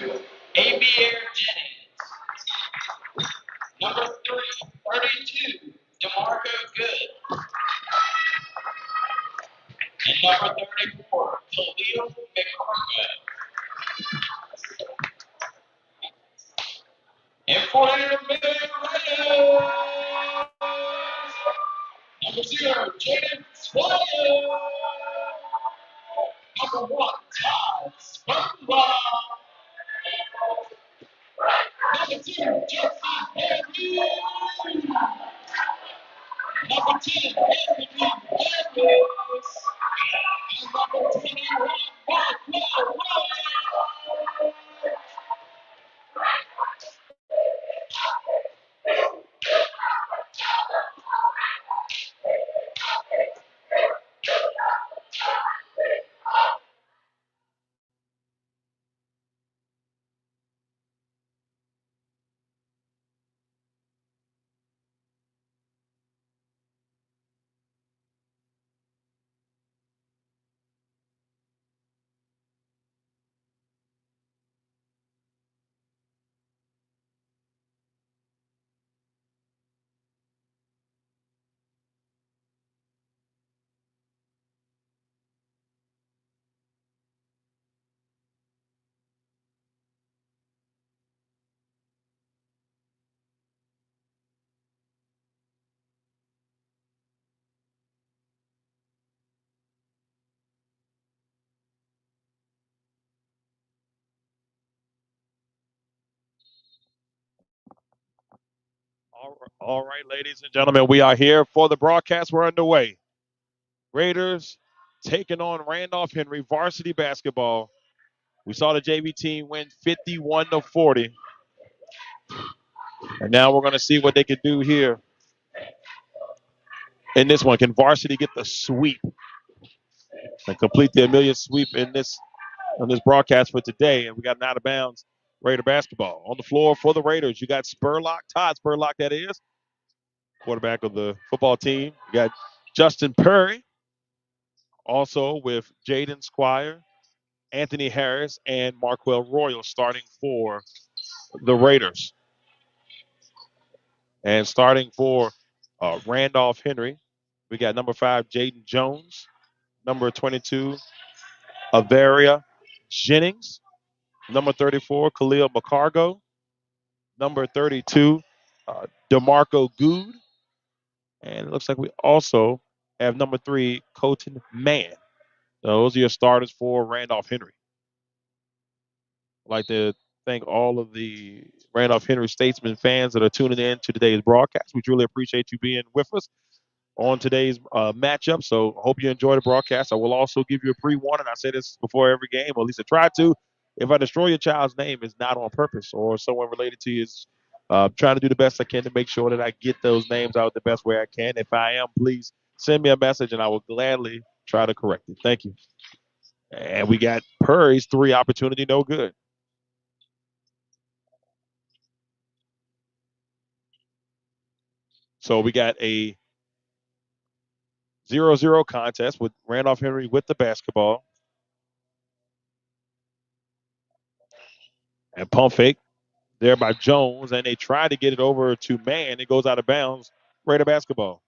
Amelia Jennings. Number 32, DeMarco Good. And number 34, Khalil McCormick. And for the Raiders, number 0, Jaden Swire. Number 1, Todd Spurlock. Number 2, Jesse Henry. Number 10, Henry Harris. And number 21, Mark Will. All right, ladies and gentlemen, we are here for the broadcast. We're underway. Raiders taking on Randolph-Henry varsity basketball. We saw the JV team win 51-40. And now we're going to see what they can do here in this one. Can varsity get the sweep and complete the Amelia sweep in this on this broadcast for today? And we got an out of bounds Raider basketball. On the floor for the Raiders, you got Spurlock, Todd Spurlock, that is, quarterback of the football team. You got Justin Perry, also with Jaden Squire, Anthony Harris, and Marquell Royal starting for the Raiders. And starting for Randolph-Henry, we got number 5, Jaden Jones, number 22, Averia Jennings, number 34, Khalil McCargo, number 32, DeMarco Good, and it looks like we also have number 3, Colton Mann. Those are your starters for Randolph-Henry. I'd like to thank all of the Randolph-Henry Statesman fans that are tuning in to today's broadcast. We truly appreciate you being with us on today's matchup. So I hope you enjoy the broadcast. I will also give you a pre-warning. I say this before every game, or at least I try to. If I destroy your child's name, it's not on purpose, or someone related to you is trying to do the best I can to make sure that I get those names out the best way I can. If I am, please send me a message, and I will gladly try to correct it. Thank you. And we got Purry's 3 opportunity, no good. So we got a 0-0 contest with Randolph-Henry with the basketball. And pump fake there by Jones, and they try to get it over to Mann. It goes out of bounds. Raider basketball.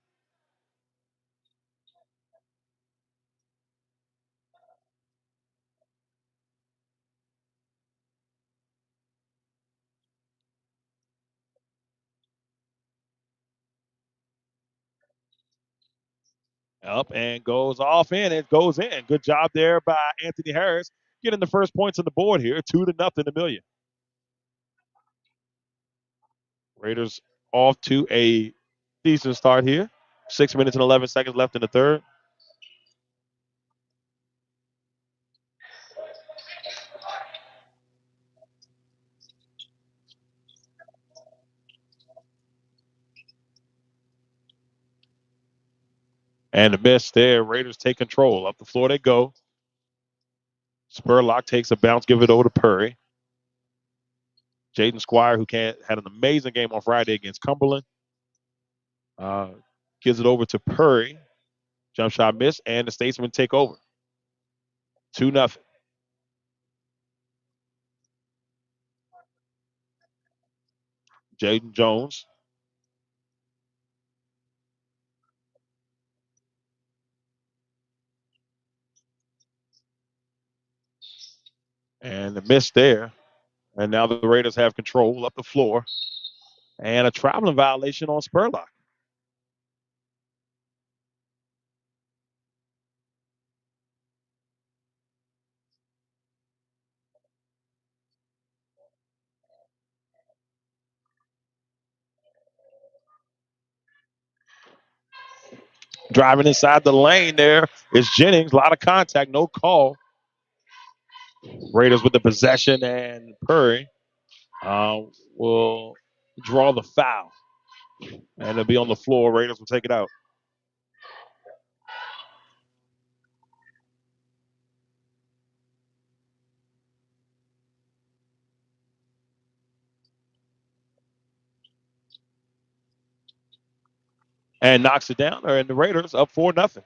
Up and goes off in. It goes in. Good job there by Anthony Harris getting the first points on the board here. 2-0 Amelia. Raiders off to a decent start here. 6 minutes and 11 seconds left in the third. And the miss there. Raiders take control. Up the floor they go. Spurlock takes a bounce, give it over to Purry. Jaden Squire, who had an amazing game on Friday against Cumberland, gives it over to Purry. Jump shot miss, and the Statesmen take over. 2-0. Jaden Jones. And the miss there. And now the Raiders have control up the floor. And a traveling violation on Spurlock. Driving inside the lane there is Jennings. A lot of contact, no call. Raiders with the possession, and Purry will draw the foul. And it'll be on the floor. Raiders will take it out. And knocks it down. And the Raiders up 4-0.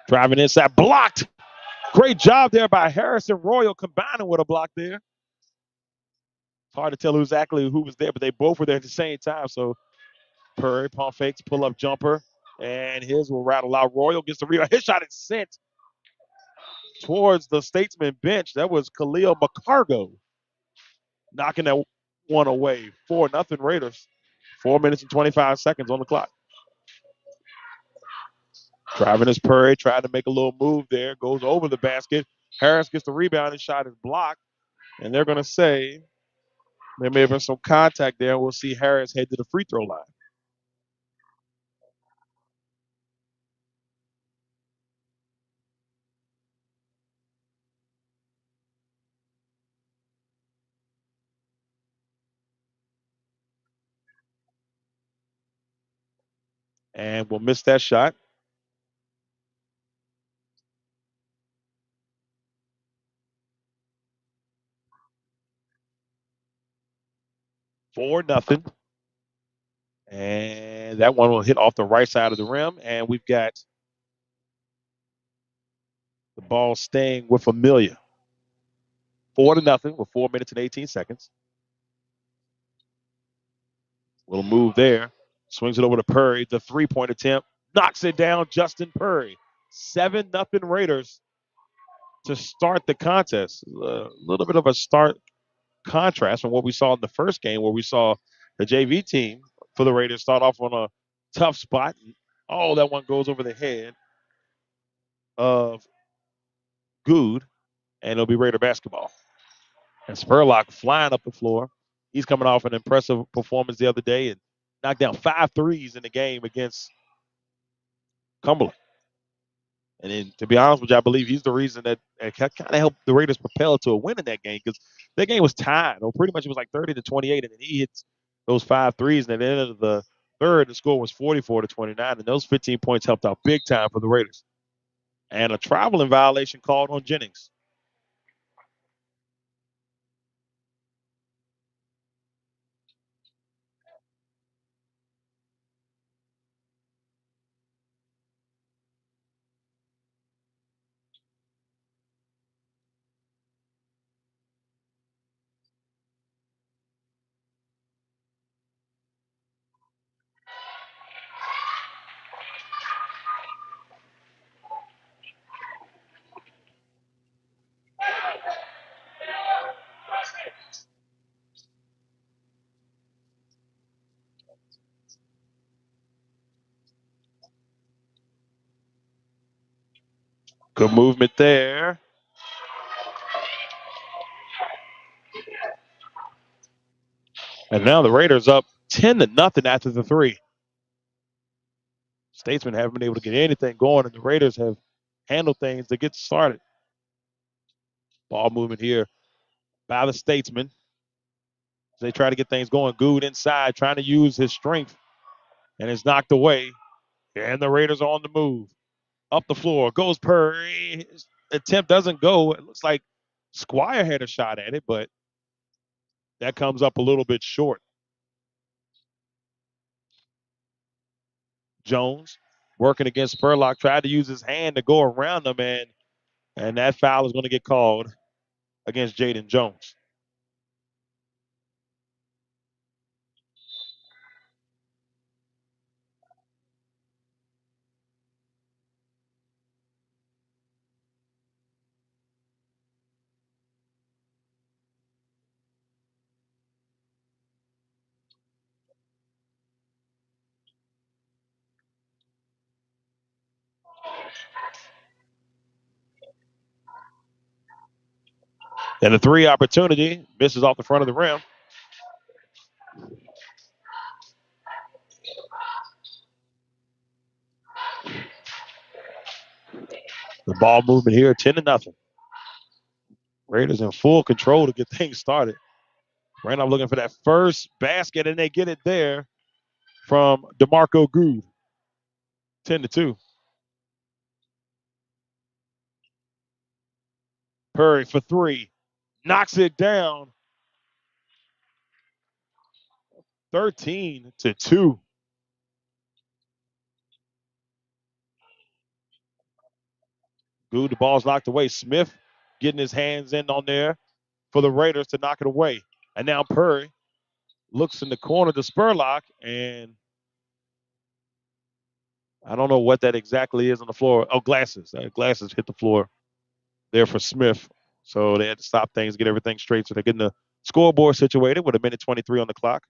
Driving inside, blocked. Great job there by Harrison Royal combining with a block there. It's hard to tell exactly who was there, but they both were there at the same time. So Purry, pump fakes, pull up jumper, and his will rattle out. Royal gets the rebound. His shot is sent towards the Statesman bench. That was Khalil McCargo knocking that one away. 4-0 Raiders. 4 minutes and 25 seconds on the clock. Driving his Purry, trying to make a little move there. Goes over the basket. Harris gets the rebound. His shot is blocked. And they're going to say there may have been some contact there. We'll see Harris head to the free throw line. And we'll miss that shot. Four nothing. And that one will hit off the right side of the rim. And we've got the ball staying with Amelia. 4-0 with 4 minutes and 18 seconds. Little move there. Swings it over to Purry. The three-point attempt. Knocks it down, Justin Purry. 7-0 Raiders to start the contest. A little bit of a start contrast from what we saw in the first game, where we saw the JV team for the Raiders start off on a tough spot. Oh, that one goes over the head of Good, and it'll be Raider basketball. And Spurlock flying up the floor. He's coming off an impressive performance the other day and knocked down 5 threes in the game against Cumberland. And then, to be honest with you, I believe he's the reason that kind of helped the Raiders propel to a win in that game, because that game was tied. Or pretty much it was like 30-28, and then he hits those 5 threes. And at the end of the third, the score was 44-29, and those 15 points helped out big time for the Raiders. And a traveling violation called on Jennings. Good movement there. And now the Raiders up 10-0 after the three. Statesman haven't been able to get anything going, and the Raiders have handled things to get started. Ball movement here by the Statesman. They try to get things going. Good inside, trying to use his strength, and it's knocked away. And the Raiders are on the move. Up the floor goes Purry. His attempt doesn't go. It looks like Squire had a shot at it, but that comes up a little bit short. Jones working against Spurlock, tried to use his hand to go around him, and that foul is going to get called against Jaden Jones. And the three opportunity misses off the front of the rim. The ball movement here, 10-0. Raiders in full control to get things started. Randolph looking for that first basket, and they get it there from DeMarco Good. 10-2. Curry for three. Knocks it down. 13-2. Good, the ball's knocked away. Smith getting his hands in on there for the Raiders to knock it away. And now Curry looks in the corner to Spurlock, and I don't know what that exactly is on the floor. Oh, glasses. Glasses hit the floor there for Smith. So they had to stop things, get everything straight. So they're getting the scoreboard situated with 1:23 on the clock.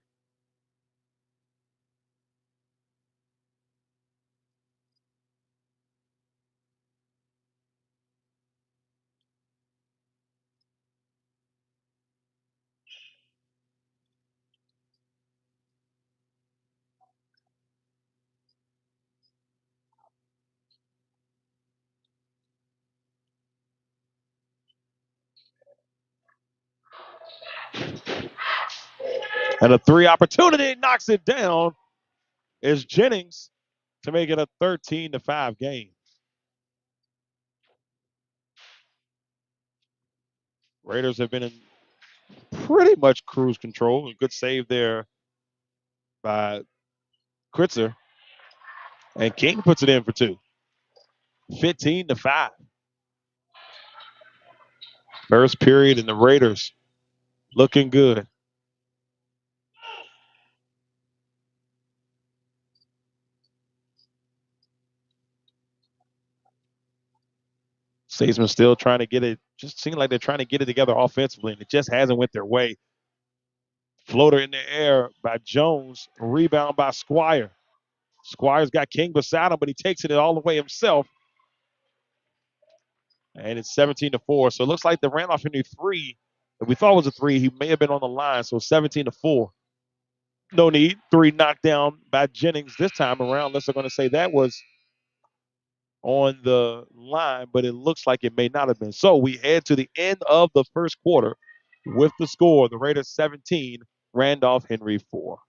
And a three opportunity knocks it down is Jennings to make it a 13-5 game. Raiders have been in pretty much cruise control. A good save there by Kritzer. And King puts it in for two. 15-5. First period, and the Raiders looking good. Statesman still trying to get it. Just seems like they're trying to get it together offensively, and it just hasn't went their way. Floater in the air by Jones. Rebound by Squire. Squire's got King beside him, but he takes it all the way himself. And it's 17-4. So it looks like the Randolph-Henry three, if we thought was a three, he may have been on the line. So 17-4. No need. Three knocked down by Jennings this time around, unless they're going to say that was on the line, but it looks like it may not have been. So we head to the end of the first quarter with the score, the Raiders 17, Randolph-Henry 4.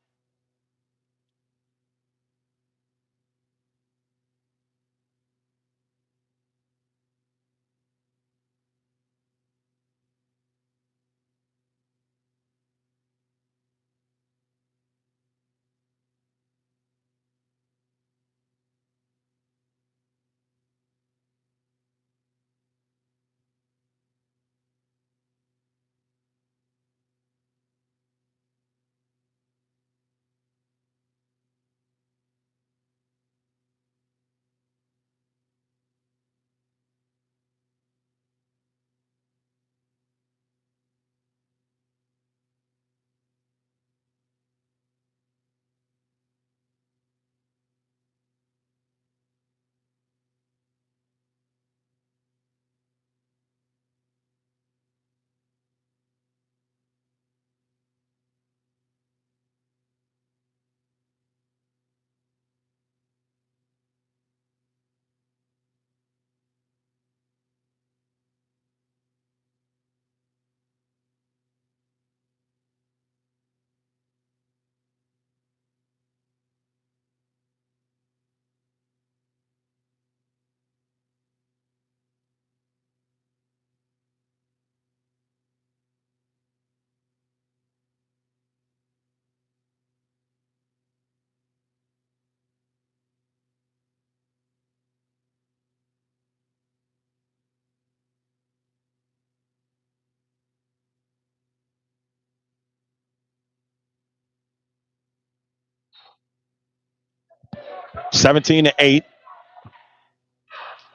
17-8.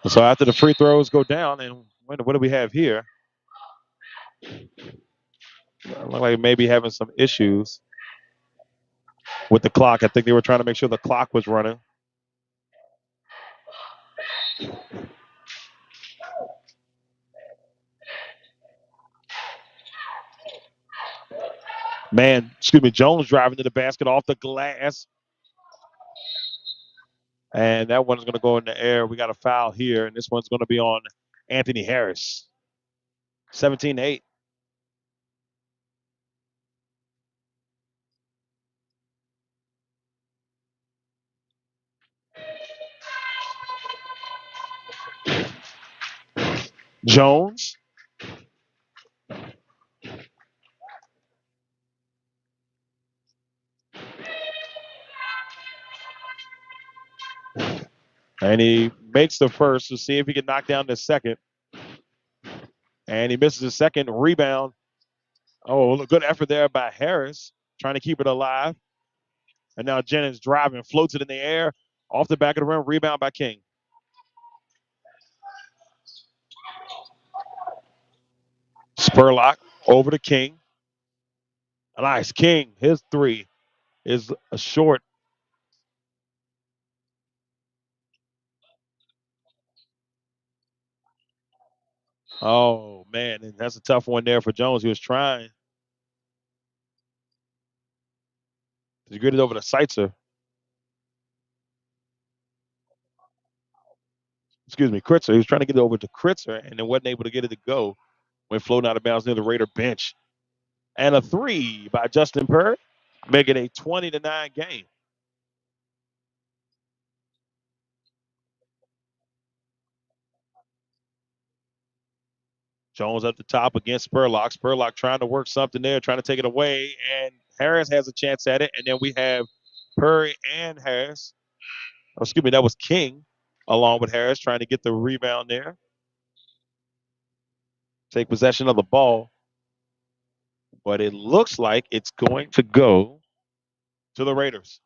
So after the free throws go down, and what do we have here? Look like maybe having some issues with the clock. I think they were trying to make sure the clock was running. Jones driving to the basket off the glass. And that one's going to go in the air. We got a foul here, and this one's going to be on Anthony Harris. 17-8. Jones. And he makes the first to see if he can knock down the second. And he misses the second rebound. Oh, good effort there by Harris, trying to keep it alive. And now Jennings driving, floats it in the air, off the back of the rim, rebound by King. Spurlock over to King. Nice. King, his three is a short. Oh, man, and that's a tough one there for Jones. He was trying to get it over to Seitzer. Kritzer. He was trying to get it over to Kritzer and then wasn't able to get it to go when floating out of bounds near the Raider bench. And a three by Justin Purr, making a 20-9 game. Jones at the top against Spurlock. Spurlock trying to work something there, trying to take it away, and Harris has a chance at it. And then we have Purry and Harris. That was King along with Harris trying to get the rebound there. Take possession of the ball. But it looks like it's going to go to the Raiders.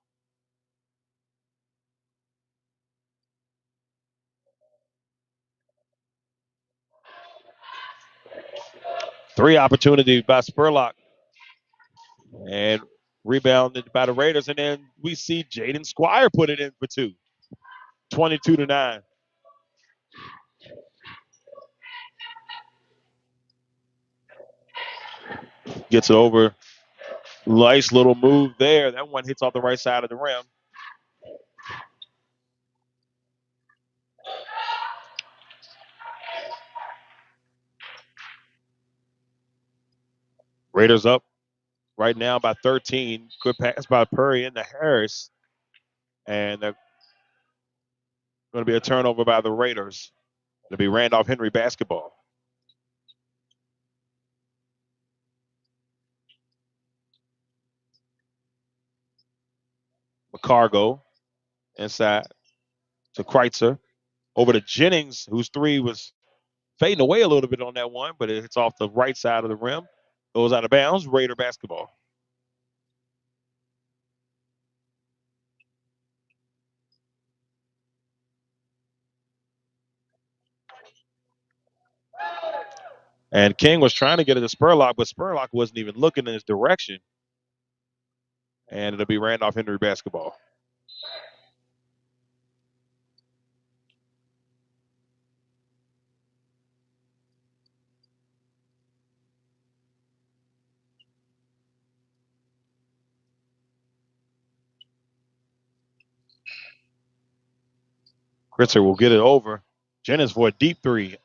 Three opportunities by Spurlock. And rebounded by the Raiders. And then we see Jaden Squire put it in for two. 22-9. Gets it over. Nice little move there. That one hits off the right side of the rim. Raiders up right now by 13. Good pass by Purry into Harris. And they're going to be a turnover by the Raiders. It'll be Randolph-Henry basketball. McCargo inside to Kreitzer. Over to Jennings, whose three was fading away a little bit on that one, but it hits off the right side of the rim. Goes out of bounds. Raider basketball. And King was trying to get it to Spurlock, but Spurlock wasn't even looking in his direction. And it'll be Randolph-Henry basketball. Kritzer will get it over. Jennings for a deep three.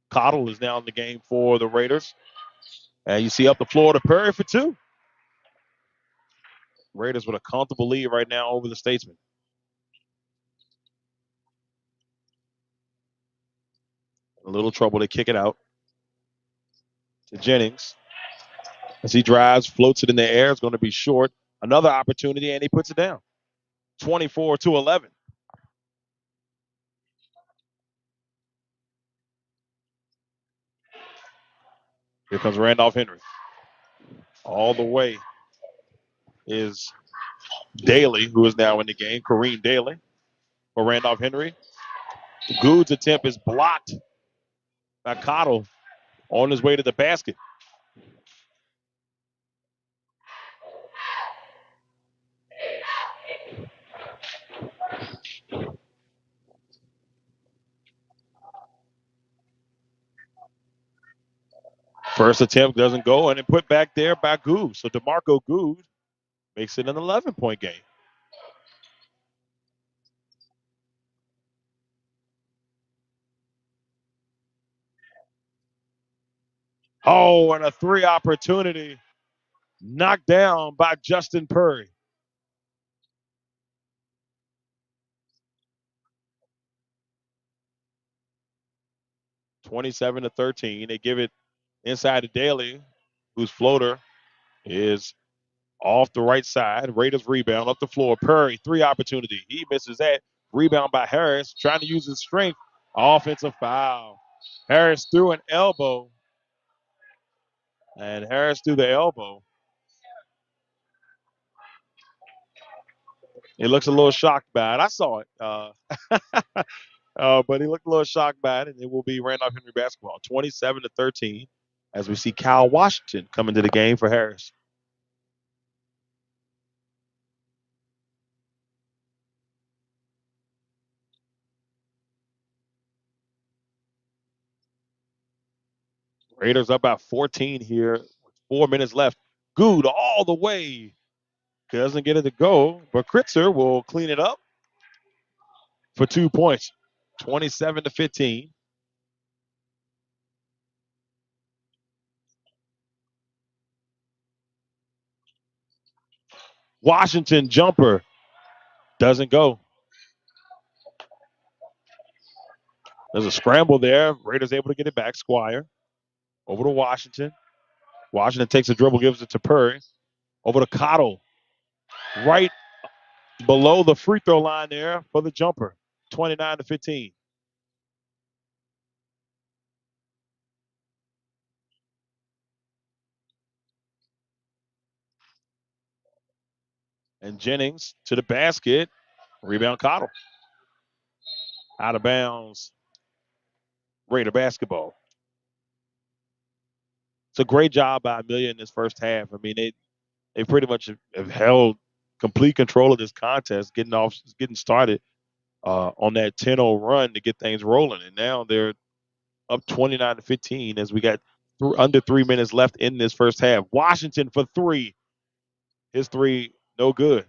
Cottle is now in the game for the Raiders. And you see up the floor to Perry for two. Raiders with a comfortable lead right now over the Statesman. A little trouble to kick it out to Jennings. As he drives, floats it in the air. It's going to be short. Another opportunity, and he puts it down. 24-11. Here comes Randolph-Henry. All the way is Daly, who is now in the game, Kareem Daly for Randolph-Henry. Good's attempt is blocked by Cottle on his way to the basket. First attempt doesn't go, and it put back there by Good. So DeMarco Good makes it an 11-point game. Oh, and a three opportunity knocked down by Justin Purry. (27-13). They give it inside to Daly, whose floater is off the right side. Raiders rebound up the floor. Purry, three opportunity. He misses that. Rebound by Harris, trying to use his strength. Offensive foul. Harris threw an elbow. And Harris threw the elbow. He looks a little shocked by it. I saw it. But he looked a little shocked by it, and it will be Randolph-Henry basketball. 27-13 as we see Kyle Washington come into the game for Harris. Raiders up by 14 here with 4 minutes left. Good all the way. Doesn't get it to go, but Kritzer will clean it up for 2 points. 27-15. Washington jumper doesn't go. There's a scramble there. Raiders able to get it back. Squire over to Washington. Washington takes a dribble, gives it to Purry. Over to Cottle. Right below the free throw line there for the jumper. 29-15. And Jennings to the basket. Rebound Cottle. Out of bounds. Raider basketball. It's a great job by Amelia in this first half. I mean, they pretty much have held complete control of this contest, getting started on that 10-0 run to get things rolling. And now they're up 29-15 as we got under 3 minutes left in this first half. Washington for three. His three, no good.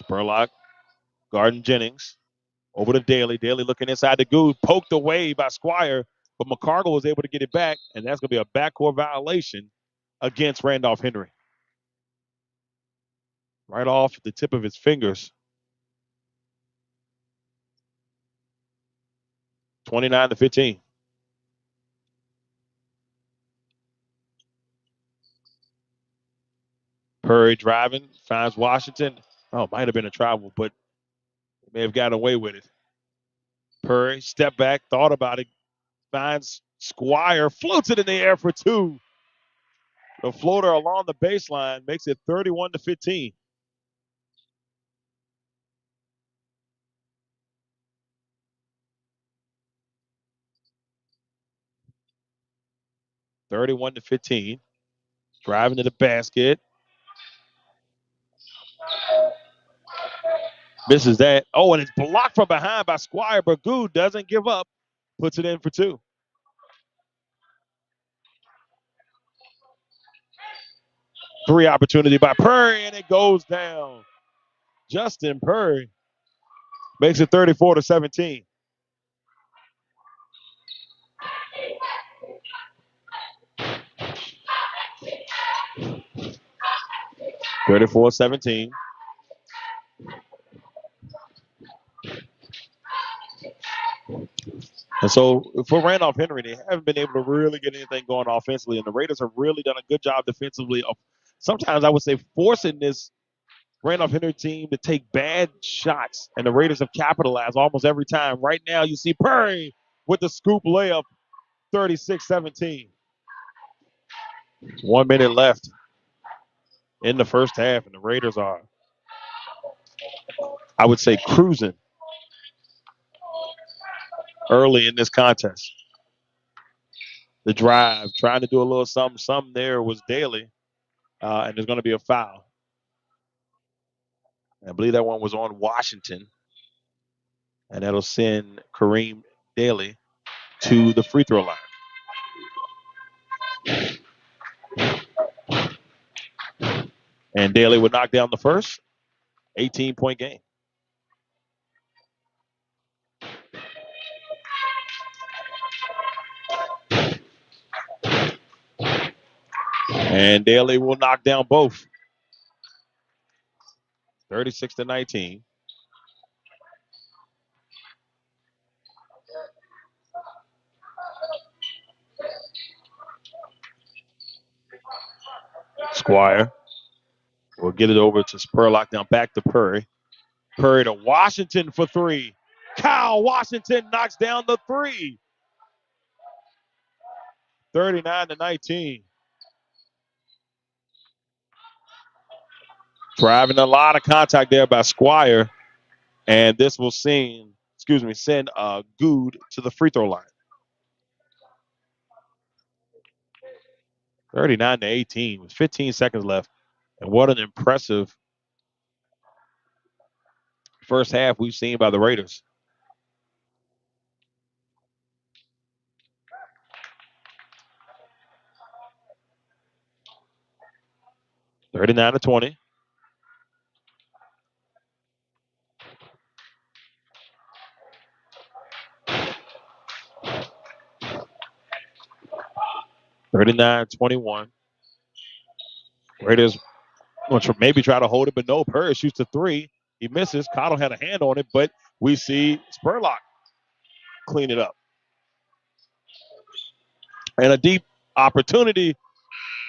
Spurlock, Garden Jennings, over to Daly. Daly looking inside the Goose, poked away by Squire, but McCargle was able to get it back, and that's going to be a backcourt violation against Randolph-Henry. Right off the tip of his fingers. 29-15. Purry driving, finds Washington. Oh, might have been a travel, but may have gotten away with it. Purry, step back, thought about it, finds Squire, floats it in the air for two. The floater along the baseline makes it 31-15. Driving to the basket. Misses that. Oh, and it's blocked from behind by Squire, but Good doesn't give up. Puts it in for two. Three opportunity by Purry, and it goes down. Justin Purry makes it 34-17. (34-17). And so for Randolph-Henry, they haven't been able to really get anything going offensively, and the Raiders have really done a good job defensively of sometimes I would say forcing this Randolph-Henry team to take bad shots, and the Raiders have capitalized almost every time. Right now, you see Purry with the scoop layup 36-17. 1 minute left in the first half, and the Raiders are, I would say, cruising early in this contest. The drive, trying to do a little something there was Daly, and there's going to be a foul. I believe that one was on Washington, and that'll send Kareem Daly to the free throw line. And Daly would knock down the first 18-point game. And Daly will knock down both. 36-19. Squire will get it over to Spurlock, down back to Purry. Purry to Washington for three. Kyle Washington knocks down the three. 39-19. Driving a lot of contact there by Squire. And this will send Good to the free throw line. 39-18 with 15 seconds left. And what an impressive first half we've seen by the Raiders. (39-20). (39-21). Raiders going to maybe try to hold it, but no. Purry shoots the three. He misses. Cottle had a hand on it, but we see Spurlock clean it up. And a deep opportunity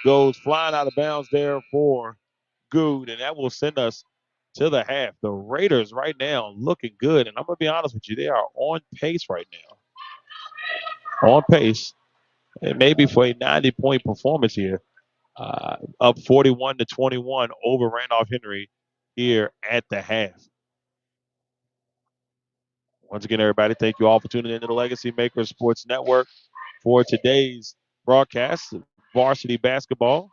goes flying out of bounds there for Good, and that will send us to the half. The Raiders right now looking good, and I'm going to be honest with you, they are on pace right now. On pace, and maybe for a 90-point performance here. Up 41-21 over Randolph-Henry here at the half. Once again, everybody, thank you all for tuning into the Legacy Maker Sports Network for today's broadcast of varsity basketball.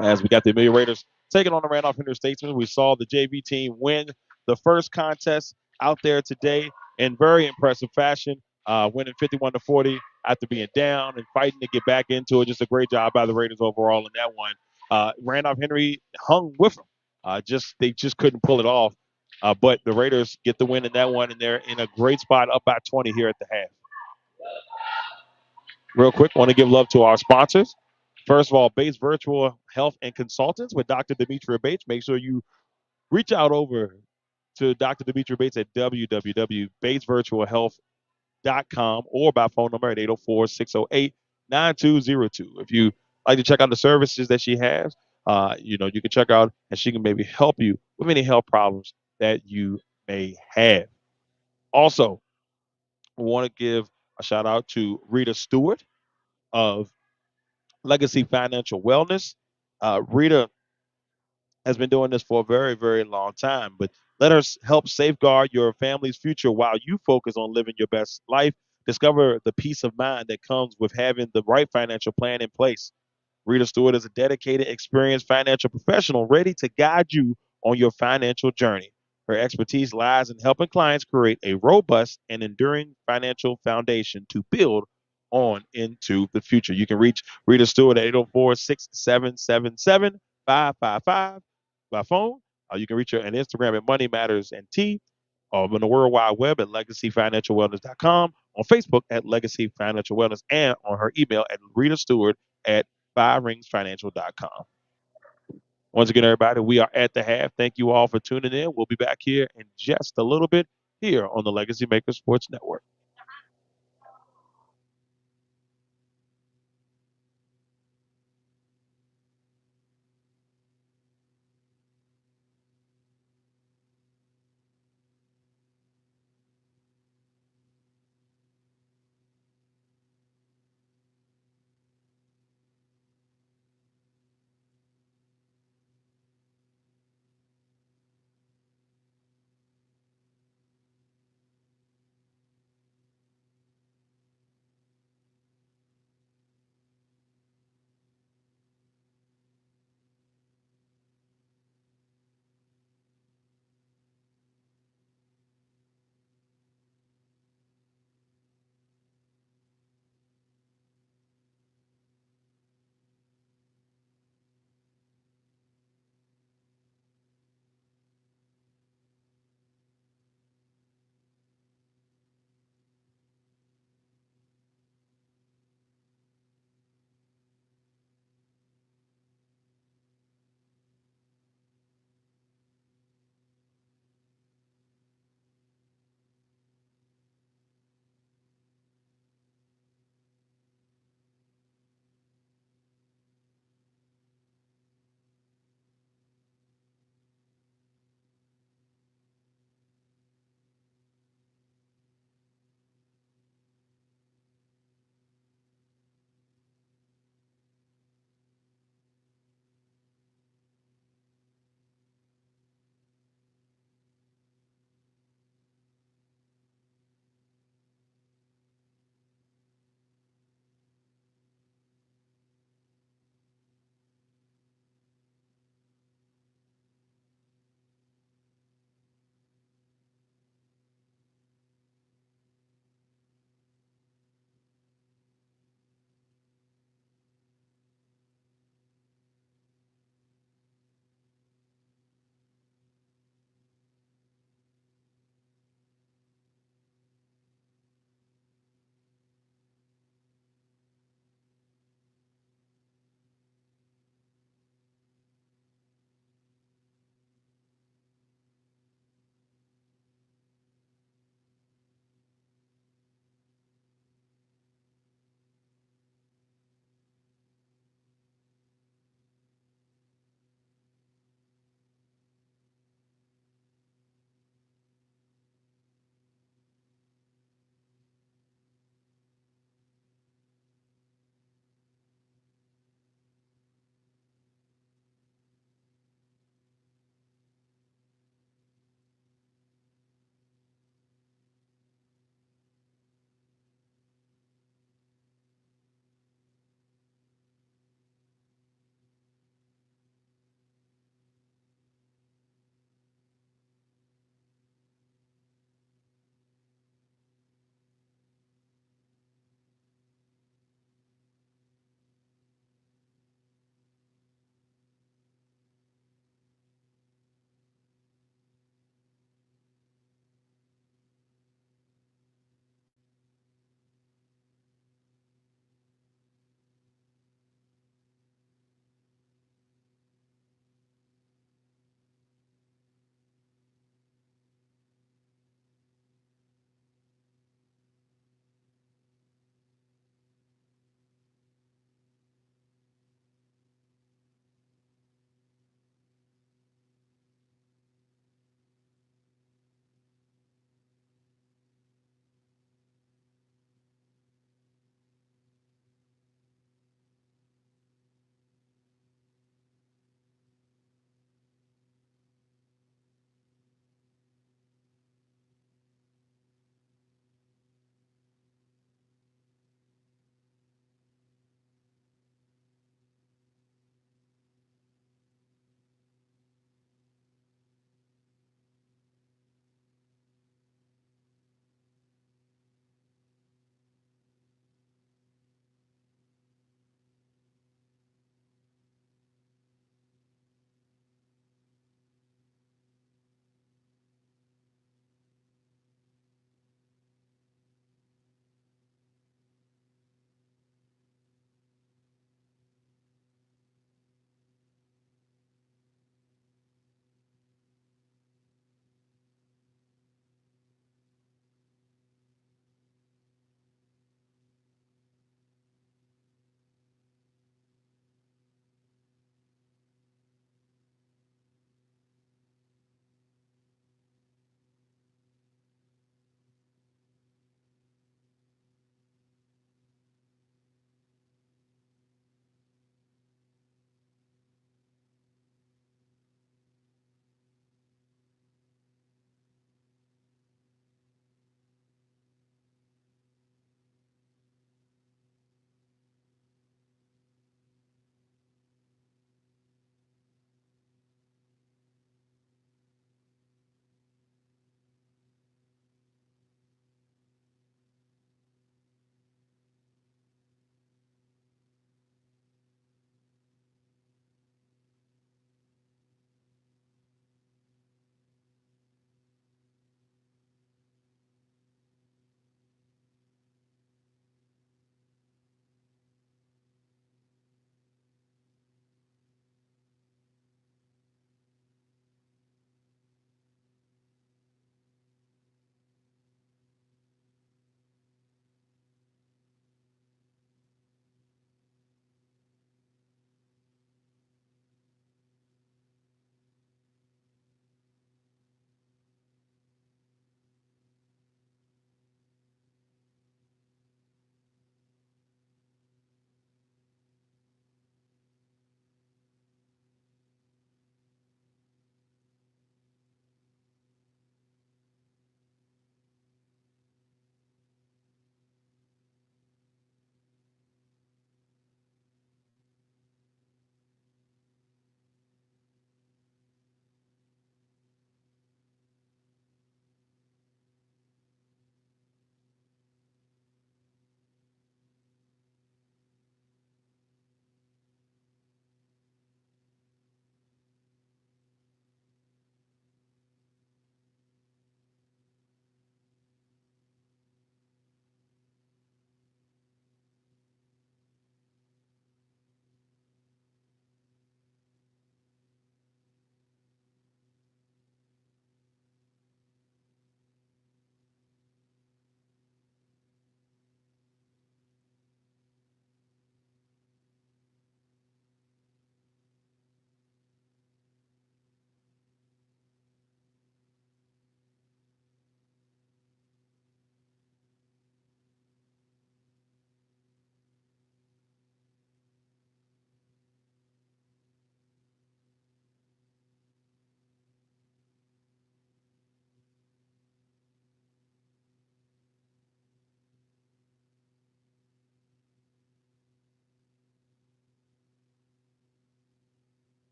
As we got the Amelia Raiders taking on the Randolph-Henry Statesman, we saw the JV team win the first contest out there today in very impressive fashion, winning 51-40 after being down and fighting to get back into it. Just a great job by the Raiders overall in that one. Randolph-Henry hung with them. They just couldn't pull it off. But the Raiders get the win in that one, and they're in a great spot up by 20 here at the half. Real quick, want to give love to our sponsors. First of all, Bates Virtual Health and Consultants with Dr. Demetria Bates. Make sure you reach out over to Dr. Demetria Bates at www.batesvirtualhealth.com or by phone number at 804-608-9202. If you like to check out the services that she has, you can check out and she can maybe help you with any health problems that you may have. Also, I want to give a shout out to Rita Stewart of Legacy Financial Wellness. Rita has been doing this for a very, very long time, but let us help safeguard your family's future while you focus on living your best life. Discover the peace of mind that comes with having the right financial plan in place. Rita Stewart is a dedicated, experienced financial professional ready to guide you on your financial journey. Her expertise lies in helping clients create a robust and enduring financial foundation to build on into the future. You can reach Rita Stewart at 804-6777-555 by phone. You can reach her on Instagram at Money Matters and T, on the World Wide Web at LegacyFinancialWellness.com, on Facebook at Legacy Financial Wellness, and on her email at Rita Stewart at 5ringsfinancial.com. Once again, everybody, we are at the half. Thank you all for tuning in. We'll be back here in just a little bit here on the Legacy Maker Sports Network.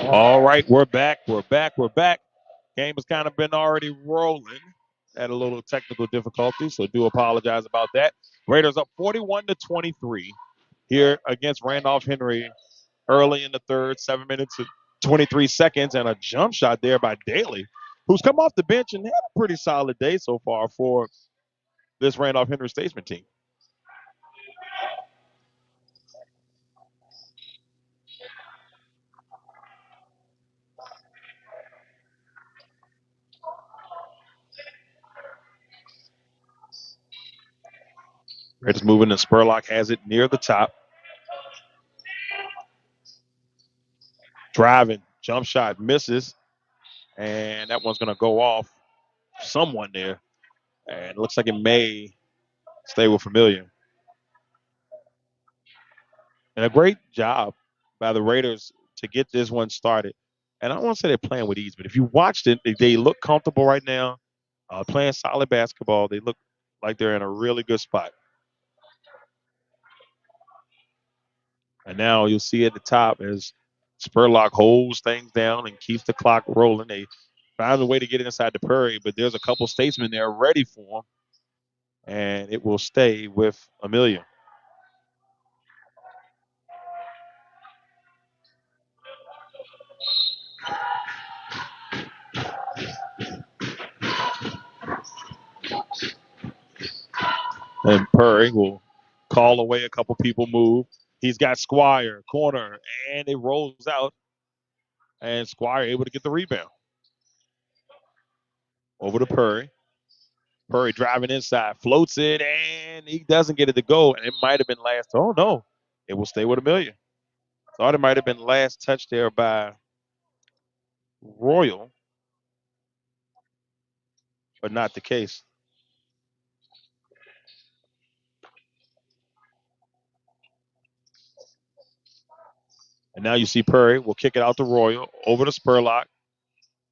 All right, we're back. We're back. We're back. Game has kind of been already rolling. Had a little technical difficulty, so do apologize about that. Raiders up 41-23 here against Randolph-Henry early in the third, 7 minutes and 23 seconds, and a jump shot there by Daly, who's come off the bench and had a pretty solid day so far for this Randolph-Henry Statesman team. Raiders moving, and Spurlock has it near the top. Driving, jump shot misses, and that one's going to go off someone there. And it looks like it may stay with Amelia. And a great job by the Raiders to get this one started. And I don't want to say they're playing with ease, but if you watched it, they look comfortable right now, playing solid basketball. They look like they're in a really good spot. And now you'll see at the top as Spurlock holds things down and keeps the clock rolling. They found a way to get inside the Prairie, but there's a couple statesmen there ready for them. And it will stay with Amelia. And Purry will call away a couple people move. He's got Squire, corner, and it rolls out. And Squire able to get the rebound. Over to Purry. Purry driving inside, floats it, and he doesn't get it to go. And it might have been last. Oh, no. It will stay with Amelia. Thought it might have been last touch there by Royal, but not the case. And now you see Purry will kick it out to Royal, over to Spurlock.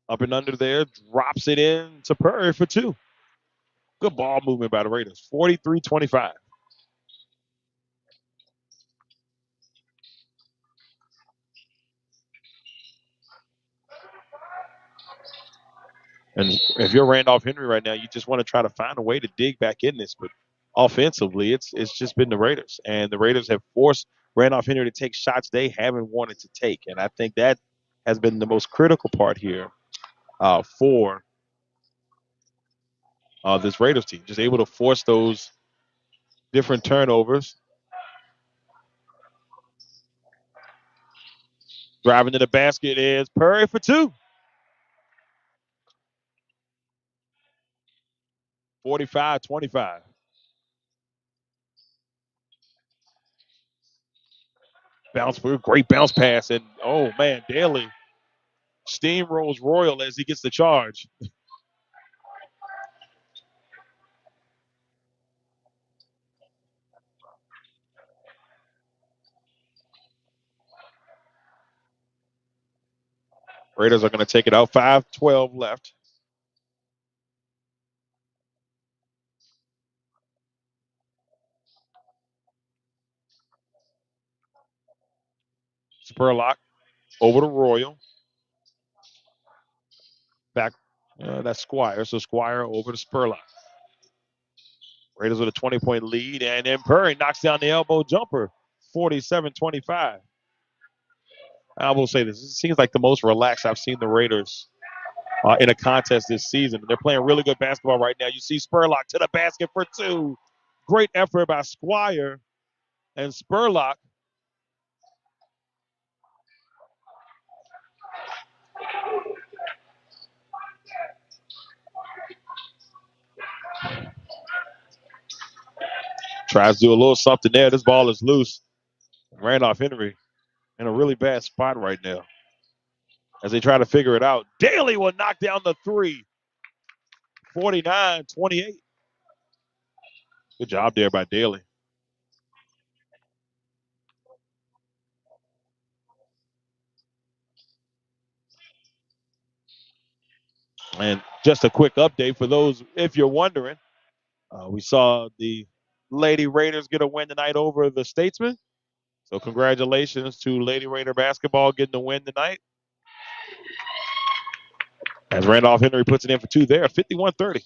Up and under there, drops it in to Purry for two. Good ball movement by the Raiders, 43-25. And if you're Randolph-Henry right now, you just want to try to find a way to dig back in this. But offensively, it's just been the Raiders. And the Raiders have forced Randolph-Henry to take shots they haven't wanted to take. And I think that has been the most critical part here for this Raiders team. Just able to force those different turnovers. Driving to the basket is Purry for two. 45-25. Bounce for a great bounce pass. And, oh, man, Daly steamrolls Royal as he gets the charge. Raiders are going to take it out. 5:12 left. Spurlock over to Royal. Back, that's Squire. So Squire over to Spurlock. Raiders with a 20-point lead. And then Purry knocks down the elbow jumper. 47-25. I will say this. It seems like the most relaxed I've seen the Raiders in a contest this season. They're playing really good basketball right now. You see Spurlock to the basket for two. Great effort by Squire and Spurlock. Tries to do a little something there. This ball is loose. Randolph-Henry in a really bad spot right now as they try to figure it out. Daly will knock down the three. 49-28. Good job there by Daly. And just a quick update for those, if you're wondering, we saw the Lady Raiders get a win tonight over the Statesman. So congratulations to Lady Raider basketball getting the win tonight. As Randolph-Henry puts it in for two there, 51-30.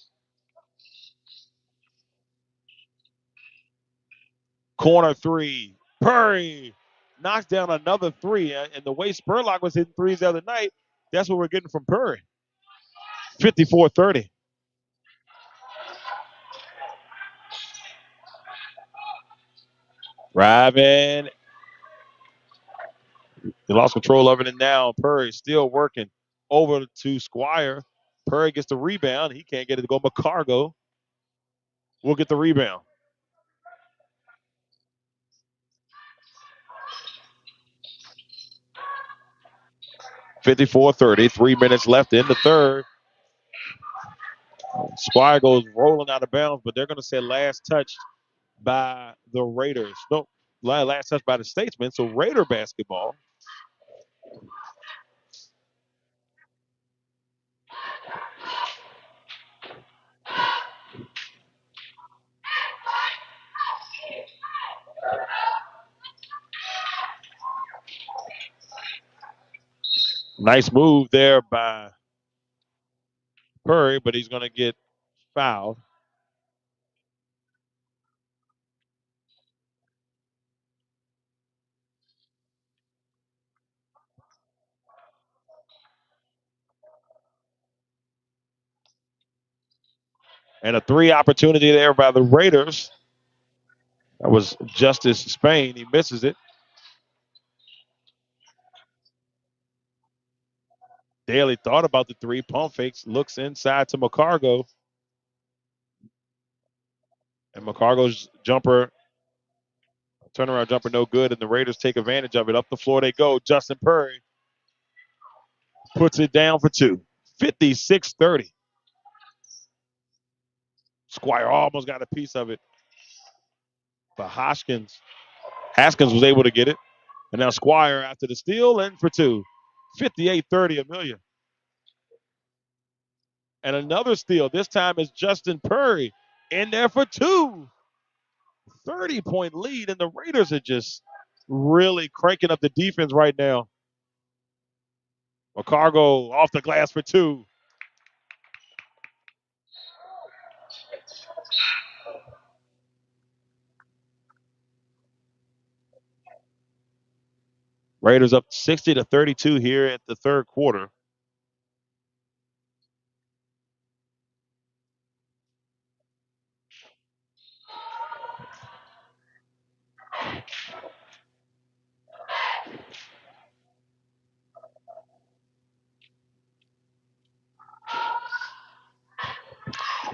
Corner three. Purry knocks down another three. And the way Spurlock was hitting threes the other night, that's what we're getting from Purry. 54-30. Driving. They lost control of it, and now Purry still working over to Squire. Purry gets the rebound. He can't get it to go. McCargo will get the rebound. (54-30). 3 minutes left in the third. Squire goes rolling out of bounds, but they're going to say last touch by the Raiders. No, last touch by the Statesman. So Raider basketball. Nice move there by Purry, but he's going to get fouled. And a three opportunity there by the Raiders. That was Justice Spain. He misses it. Daly thought about the three. Pump fakes. Looks inside to McCargo. And McCargo's jumper, turnaround jumper, no good. And the Raiders take advantage of it. Up the floor they go. Justin Purry puts it down for two. 56-30. Squire almost got a piece of it. But Haskins was able to get it. And now Squire after the steal in for two. 58-30, Amelia. And another steal. This time is Justin Purry in there for two. 30-point lead, and the Raiders are just really cranking up the defense right now. McCargo off the glass for two. Raiders up 60-32 here at the third quarter.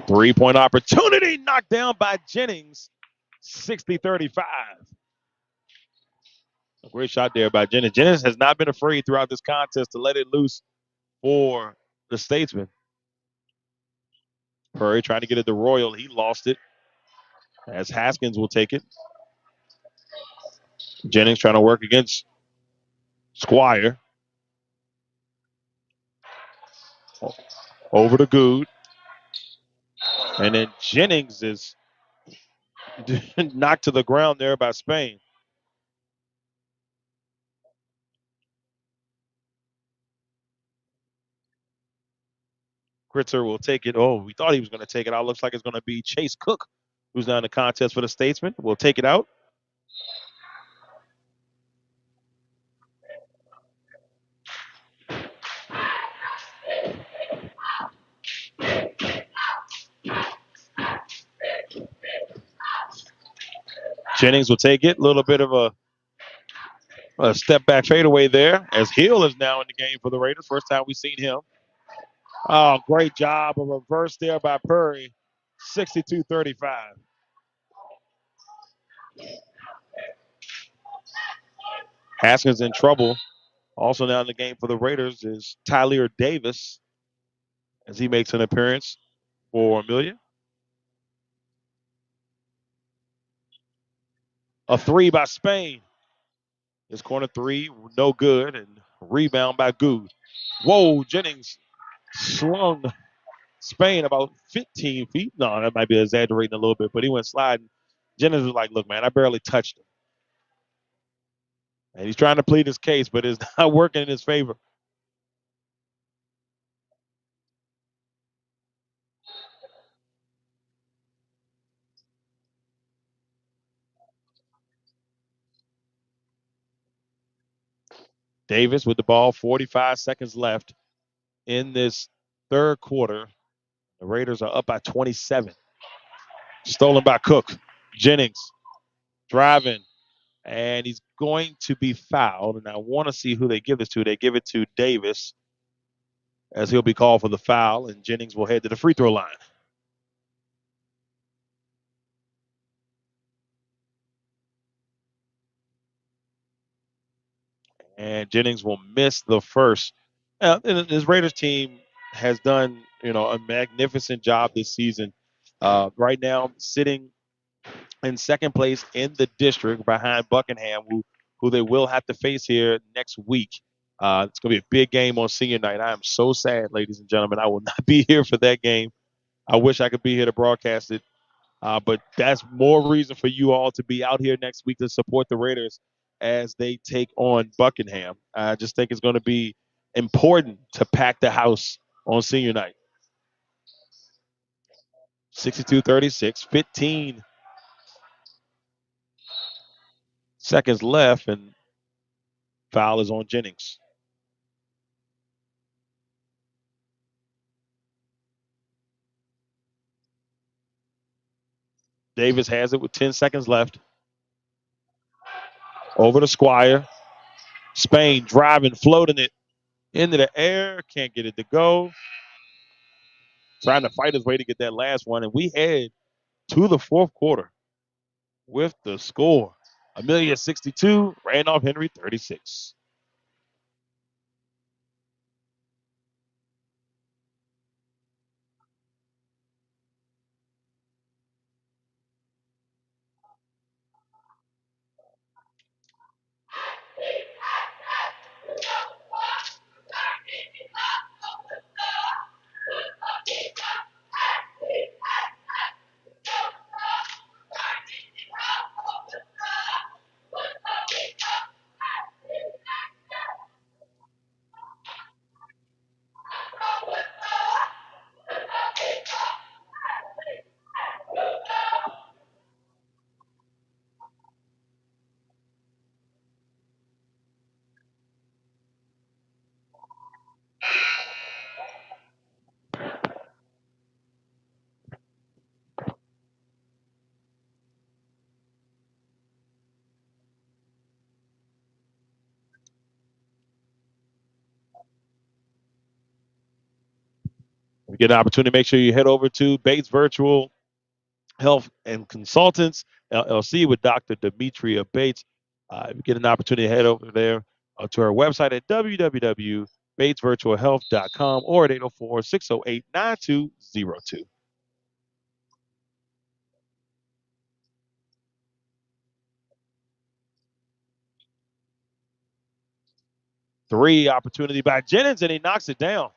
Three-point opportunity knocked down by Jennings. 60-35. A great shot there by Jennings. Jennings has not been afraid throughout this contest to let it loose for the Statesman. Purry trying to get it to Royal. He lost it as Haskins will take it. Jennings trying to work against Squire. Over to Good. And then Jennings is knocked to the ground there by Spain. Kritzer will take it. Oh, we thought he was going to take it out. Looks like it's going to be Chase Cook, who's now in the contest for the Statesman. We'll take it out. Jennings will take it. A little bit of a step back fadeaway there as Hill is now in the game for the Raiders. First time we've seen him. Oh, great job. A reverse there by Purry. 62-35. Haskins in trouble. Also now in the game for the Raiders is Tyler Davis as he makes an appearance for Amelia. A three by Spain. His corner three, no good, and rebound by Good. Whoa, Jennings slung Spain about 15 feet. No, that might be exaggerating a little bit, but he went sliding. Jennings was like, look, man, I barely touched him. And he's trying to plead his case, but it's not working in his favor. Davis with the ball, 45 seconds left in this third quarter. The Raiders are up by 27. Stolen by Cook. Jennings driving, and he's going to be fouled. And I want to see who they give this to. They give it to Davis, as he'll be called for the foul, and Jennings will head to the free throw line. And Jennings will miss the first. And this Raiders team has done, a magnificent job this season. Right now, sitting in second place in the district behind Buckingham, who they will have to face here next week. It's going to be a big game on senior night. I am so sad, ladies and gentlemen. I will not be here for that game. I wish I could be here to broadcast it. But that's more reason for you all to be out here next week to support the Raiders as they take on Buckingham. I just think it's going to be important to pack the house on senior night. 62-36, 15 seconds left, and foul is on Jennings. Davis has it with 10 seconds left. Over to Squire. Spain driving, floating it into the air. Can't get it to go. Trying to fight his way to get that last one. And we head to the fourth quarter with the score. Amelia 62, Randolph-Henry 36. We get an opportunity, make sure you head over to Bates Virtual Health and Consultants, LLC, with Dr. Demetria Bates. If you get an opportunity, head over there to our website at www.batesvirtualhealth.com or at 804-608-9202. Three opportunity by Jennings, and he knocks it down.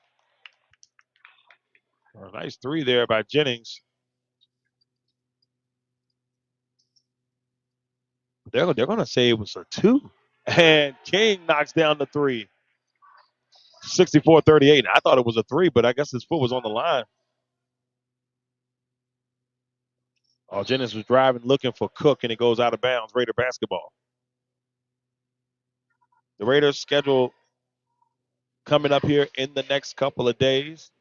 A nice three there by Jennings. They're going to say it was a two. And King knocks down the three. 64-38. I thought it was a three, but I guess his foot was on the line. Oh, Jennings was driving, looking for Cook, and it goes out of bounds. Raider basketball. The Raiders schedule coming up here in the next couple of days.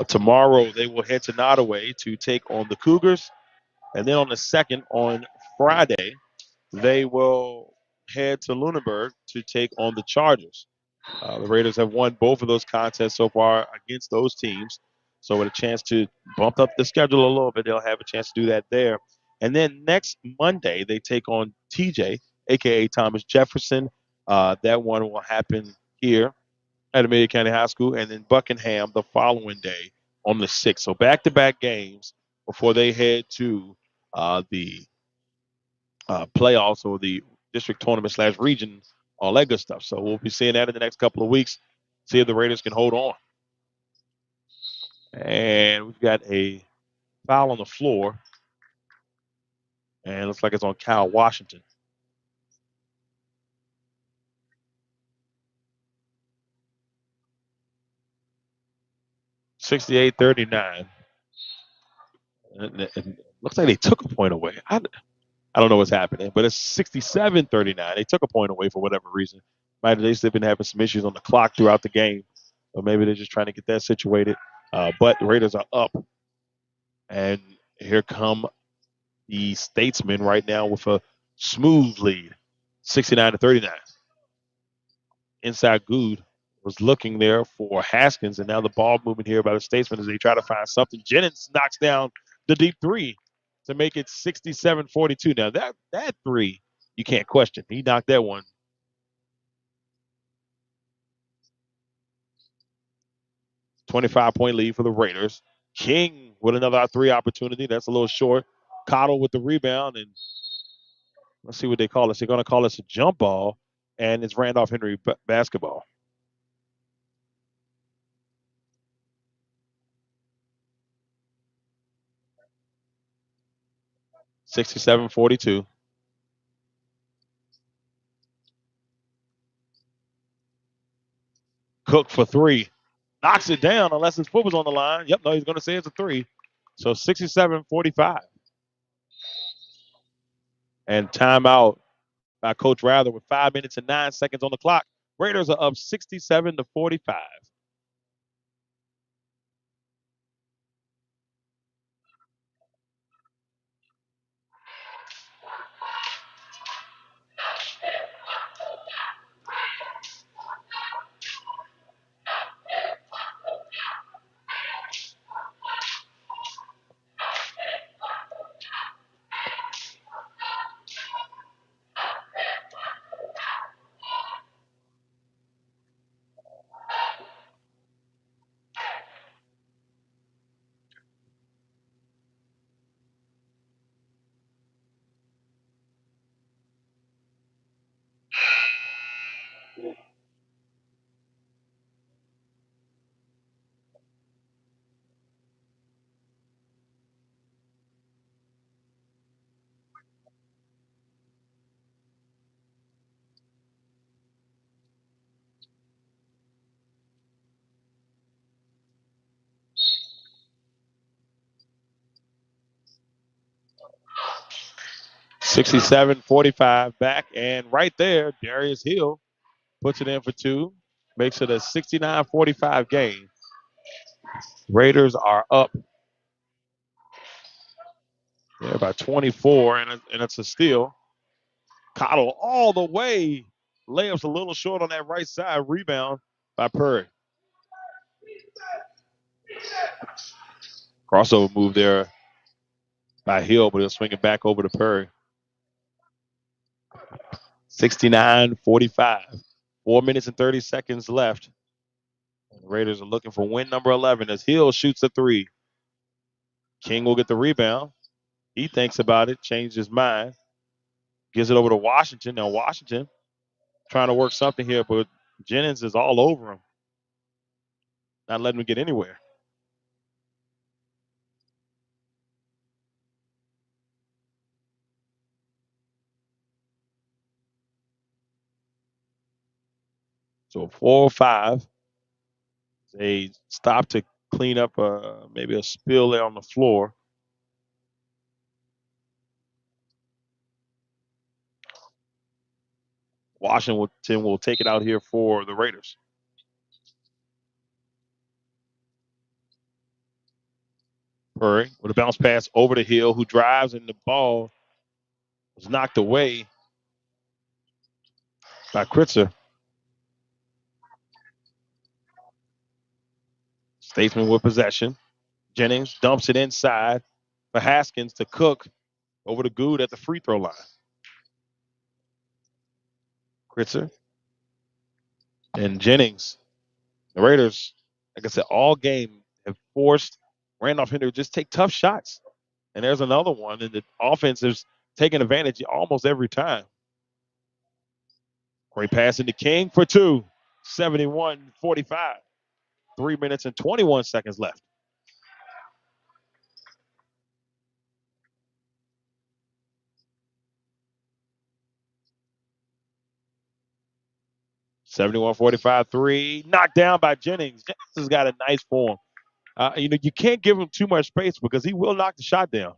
Tomorrow, they will head to Nottoway to take on the Cougars. And then on the 2nd, on Friday, they will head to Lunenburg to take on the Chargers. The Raiders have won both of those contests so far against those teams. So with a chance to bump up the schedule a little bit, they'll have a chance to do that there. And then next Monday, they take on TJ, a.k.a. Thomas Jefferson. That one will happen here at Amelia County High School, and then Buckingham the following day on the 6th. So back-to-back games before they head to the playoffs or the district tournament / region, all that good stuff. So we'll be seeing that in the next couple of weeks, see if the Raiders can hold on. And we've got a foul on the floor, and it looks like it's on Kyle Washington. $68-39. And it looks like they took a point away. I I don't know what's happening, but it's 67-39. They took a point away for whatever reason. Might have they've been having some issues on the clock throughout the game, or maybe they're just trying to get that situated. But the Raiders are up, and here come the Statesmen right now with a smooth lead, 69-39. Inside Good was looking there for Haskins, and now the ball movement here by the Statesmen as they try to find something. Jennings knocks down the deep three to make it 67-42. Now that three you can't question. He knocked that one. 25-point lead for the Raiders. King with another three opportunity. That's a little short. Cottle with the rebound, and let's see what they call this. They're going to call this a jump ball, and it's Randolph-Henry basketball. $67-42. Cook for three. Knocks it down unless his foot was on the line. Yep, no, he's going to say it's a three. So 67-45. And timeout by Coach Rather with 5 minutes and 9 seconds on the clock. Raiders are up 67-45. $67-45 back, and right there, Darius Hill puts it in for two, makes it a 69-45 game. Raiders are up by 24, and it's a steal. Cottle all the way. Layups a little short on that right side. Rebound by Purry. Crossover move there by Hill, but he'll swing it back over to Purry. 69-45. 4 minutes and 30 seconds left. The Raiders are looking for win number 11 as Hill shoots a three. King will get the rebound. He thinks about it, changed his mind. Gives it over to Washington. Now Washington trying to work something here, but Jennings is all over him. Not letting him get anywhere. So 4-5. They stop to clean up maybe a spill there on the floor. Washington will take it out here for the Raiders. Purry with a bounce pass over the Hill, who drives, and the ball was knocked away by Kritzer. Statesman with possession. Jennings dumps it inside for Haskins to Cook over to Good at the free throw line. Kritzer and Jennings. The Raiders, like I said, all game have forced Randolph-Henry to just take tough shots. And there's another one, and the offense is taking advantage almost every time. Great pass into King for two. 71-45. 3 minutes and 21 seconds left. $71-45 three. Knocked down by Jennings. Jennings has got a nice form. You can't give him too much space because he will knock the shot down.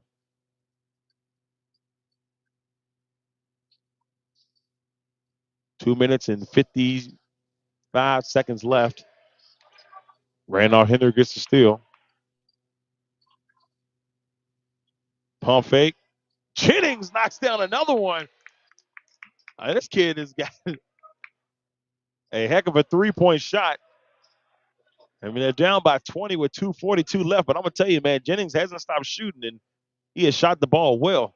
2 minutes and 55 seconds left. Randolph-Henry gets the steal. Pump fake. Jennings knocks down another one. This kid has got a heck of a three-point shot. I mean, they're down by 20 with 2:42 left, but I'm going to tell you, man, Jennings hasn't stopped shooting, and he has shot the ball well.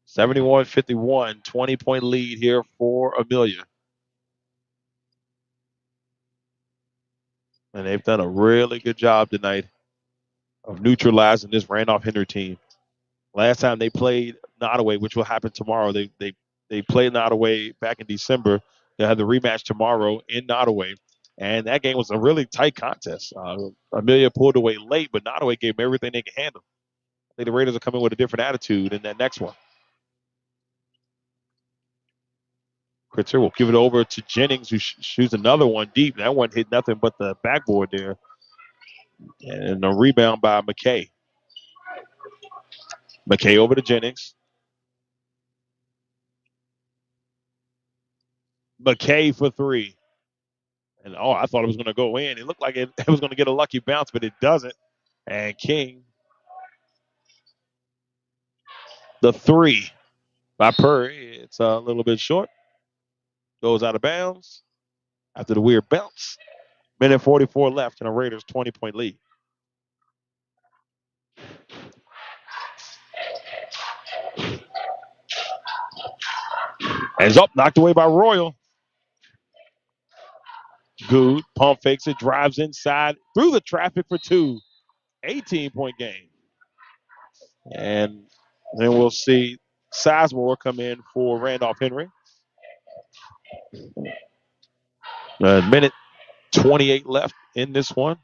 (71-51), 20-point lead here for Amelia. And they've done a really good job tonight of neutralizing this Randolph-Henry team. Last time they played Nottoway, which will happen tomorrow, they played Nottoway back in December. They have the rematch tomorrow in Nottoway. And that game was a really tight contest. Amelia pulled away late, but Nottoway gave them everything they could handle. I think the Raiders are coming with a different attitude in that next one. Kritzer will give it over to Jennings, who shoots another one deep. That one hit nothing but the backboard there. And a rebound by McKay. McKay over to Jennings. McKay for three. And I thought it was going to go in. It looked like it was going to get a lucky bounce, but it doesn't. And King, the three by Purry. It's a little bit short. Goes out of bounds after the weird bounce. Minute 44 left in a Raiders 20-point lead. And it's up, knocked away by Royal. Good. Pump fakes it, drives inside, through the traffic for two. 18-point game. And then we'll see Sizemore come in for Randolph-Henry. A minute 28 left in this one.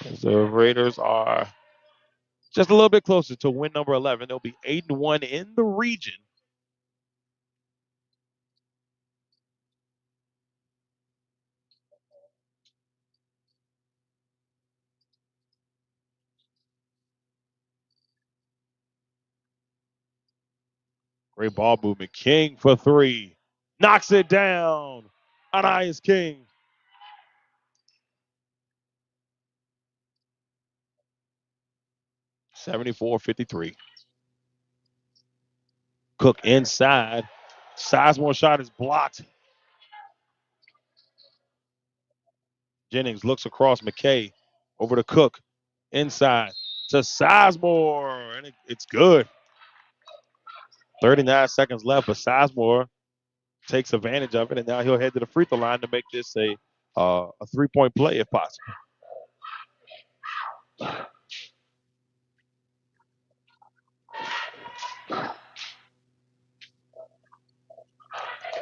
As the Raiders are just a little bit closer to win number 11. They'll be 8-1 in the region. Great ball movement. King for three. Knocks it down. Anais King. (74-53). Cook inside. Sizemore shot is blocked. Jennings looks across McKay. Over to Cook. Inside to Sizemore. And it's good. 39 seconds left, but Sizemore takes advantage of it, and now he'll head to the free throw line to make this a three-point play if possible.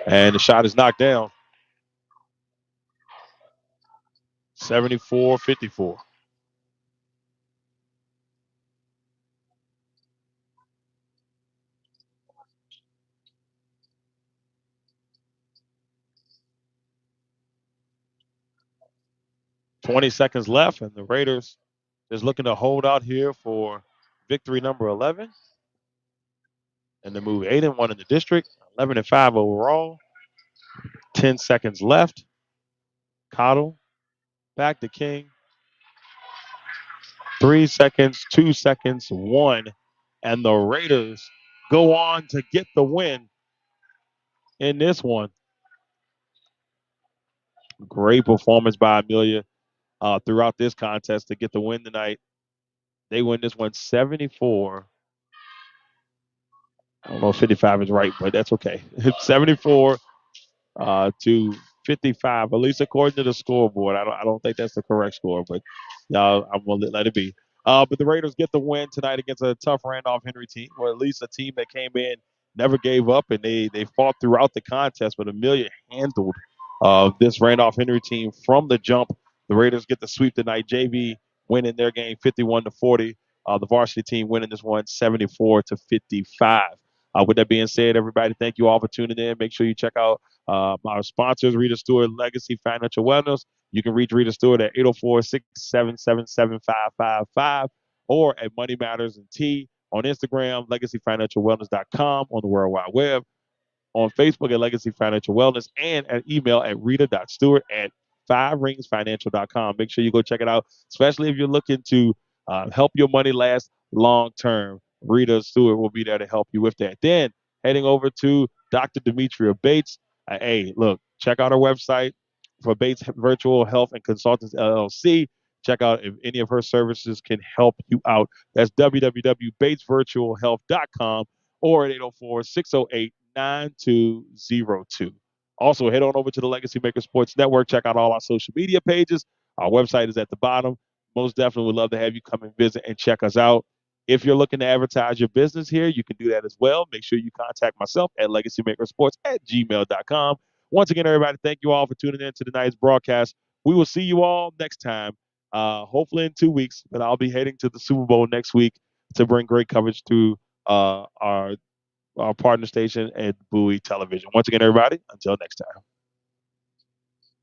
And the shot is knocked down. 74-54. (20 seconds left, and the Raiders is looking to hold out here for victory number 11. And to move 8-1 in the district, 11-5 overall. 10 seconds left. Cottle, back to King. 3 seconds, 2 seconds, 1. And the Raiders go on to get the win in this one. Great performance by Amelia throughout this contest to get the win tonight. They win this one 74. I don't know if 55 is right, but that's okay. 74 to 55, at least according to the scoreboard. I don't think that's the correct score, but I'm going to let it be. But the Raiders get the win tonight against a tough Randolph-Henry team, or at least a team that came in, never gave up, and they fought throughout the contest. But Amelia handled this Randolph-Henry team from the jump. The Raiders get the sweep tonight. JV winning their game 51-40. The varsity team winning this one 74-55. With that being said, everybody, thank you all for tuning in. Make sure you check out our sponsors, Rita Stewart, Legacy Financial Wellness. You can reach Rita Stewart at 804-677-7555 or at Money Matters and T on Instagram, legacyfinancialwellness.com on the World Wide Web, on Facebook at Legacy Financial Wellness, and an email at rita.stewart@fiveringsfinancial.com. Make sure you go check it out, especially if you're looking to help your money last long term. Rita Stewart will be there to help you with that. Then heading over to Dr. Demetria Bates. Hey, look, check out our website for Bates Virtual Health and Consultants LLC. Check out if any of her services can help you out. That's www.batesvirtualhealth.com or at 804-608-9202. Also, head on over to the Legacy Maker Sports Network. Check out all our social media pages. Our website is at the bottom. Most definitely would love to have you come and visit and check us out. If you're looking to advertise your business here, you can do that as well. Make sure you contact myself at legacymakersports@gmail.com. Once again, everybody, thank you all for tuning in to tonight's broadcast. We will see you all next time, hopefully in 2 weeks, but I'll be heading to the Super Bowl next week to bring great coverage through our partner station at Bowie Television. Once again, everybody, until next time.